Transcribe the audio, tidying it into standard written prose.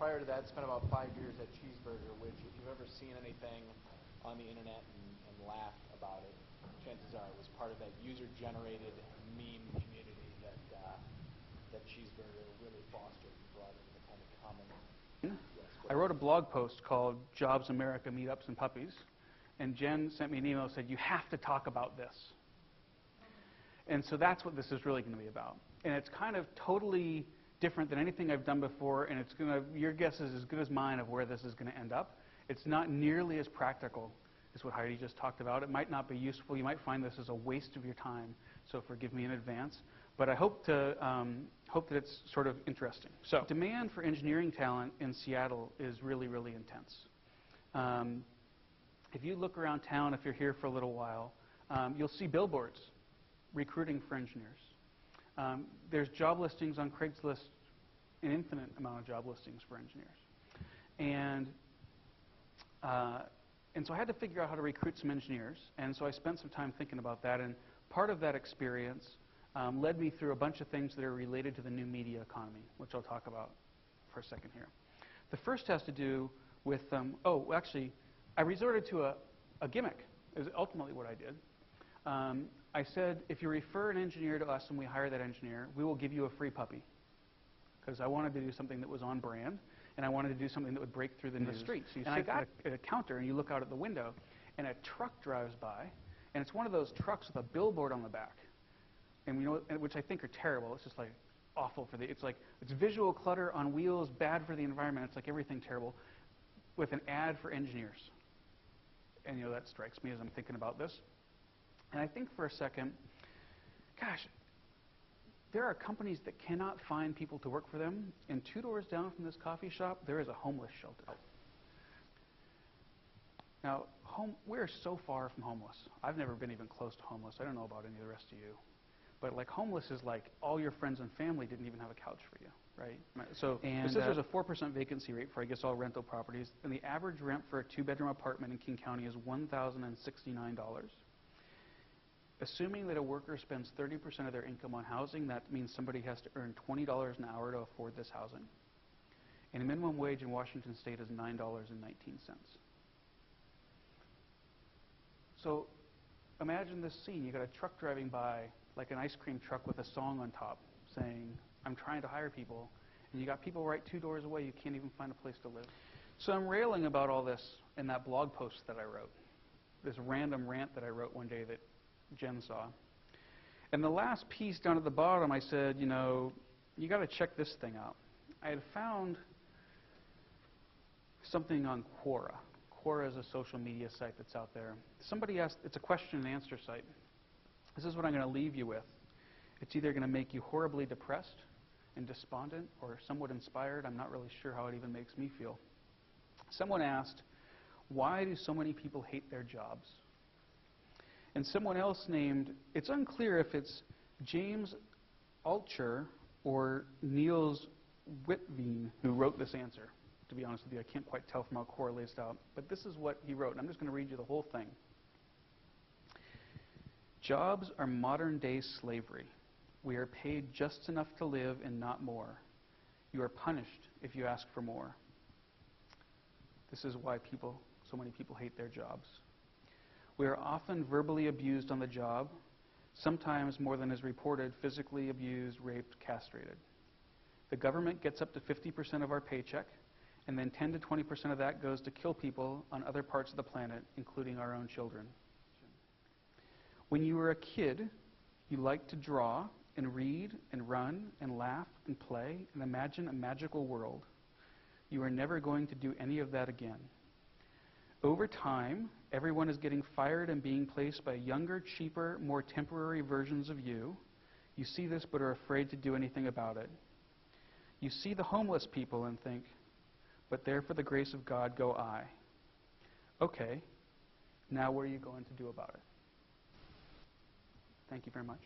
prior to that, spent about 5 years at Cheeseburger, which, if you've ever seen anything on the internet and laughed about it, chances are it was part of that user-generated meme community that Cheeseburger really fostered and brought into the kind of common. I wrote a blog post called Jobs, America, Meetups, and Puppies, and Jen sent me an email and said, you have to talk about this. And so that's what this is really going to be about. And it's kind of totally different than anything I've done before, and it's going to, your guess is as good as mine of where this is going to end up. It's not nearly as practical as what Heidi just talked about. It might not be useful. You might find this as a waste of your time, so forgive me in advance. But I hope that it's sort of interesting. So, demand for engineering talent in Seattle is really, really intense. If you look around town, if you're here for a little while, you'll see billboards recruiting for engineers. There's job listings on Craigslist, an infinite amount of job listings for engineers. And so I had to figure out how to recruit some engineers, and so I spent some time thinking about that, and part of that experience led me through a bunch of things that are related to the new media economy, which I'll talk about for a second here. The first has to do with, actually, I resorted to a gimmick, is ultimately what I did. I said, if you refer an engineer to us and we hire that engineer, we will give you a free puppy. Because I wanted to do something that was on brand, and I wanted to do something that would break through the street. So you sit at a counter and you look out at the window, and a truck drives by, and it's one of those trucks with a billboard on the back, and you know, which I think are terrible. It's just like awful for it's visual clutter on wheels, bad for the environment. It's like everything terrible, with an ad for engineers. And you know, that strikes me as I'm thinking about this. And I think for a second, gosh, there are companies that cannot find people to work for them, and 2 doors down from this coffee shop, there is a homeless shelter. Now, we're so far from homeless. I've never been even close to homeless. I don't know about any of the rest of you. But like homeless is like all your friends and family didn't even have a couch for you, right? So it says there's a 4% vacancy rate for, I guess, all rental properties, and the average rent for a 2-bedroom apartment in King County is $1,069. Assuming that a worker spends 30% of their income on housing, that means somebody has to earn $20 an hour to afford this housing. And the minimum wage in Washington State is $9.19. So imagine this scene. You got a truck driving by, like an ice cream truck with a song on top, saying, I'm trying to hire people. And you got people right 2 doors away. You can't even find a place to live. So I'm railing about all this in that blog post that I wrote, this random rant that I wrote one day that Jen saw. And the last piece down at the bottom, I said, you know, you got to check this thing out. I had found something on Quora. Quora is a social media site that's out there. Somebody asked, it's a question and answer site. This is what I'm going to leave you with. It's either going to make you horribly depressed and despondent or somewhat inspired. I'm not really sure how it even makes me feel. Someone asked, why do so many people hate their jobs? And someone else named, it's unclear if it's James Altscher or Niels Witveen who wrote this answer. To be honest with you, I can't quite tell from how Quora lays it out. But this is what he wrote, and I'm just going to read you the whole thing. Jobs are modern-day slavery. We are paid just enough to live and not more. You are punished if you ask for more. This is why so many people hate their jobs. We are often verbally abused on the job, sometimes more than is reported, physically abused, raped, castrated. The government gets up to 50% of our paycheck, and then 10 to 20% of that goes to kill people on other parts of the planet, including our own children. When you were a kid, you liked to draw and read and run and laugh and play and imagine a magical world. You are never going to do any of that again. Over time, everyone is getting fired and being placed by younger, cheaper, more temporary versions of you. You see this but are afraid to do anything about it. You see the homeless people and think, but there for the grace of God go I. Okay, now what are you going to do about it? Thank you very much.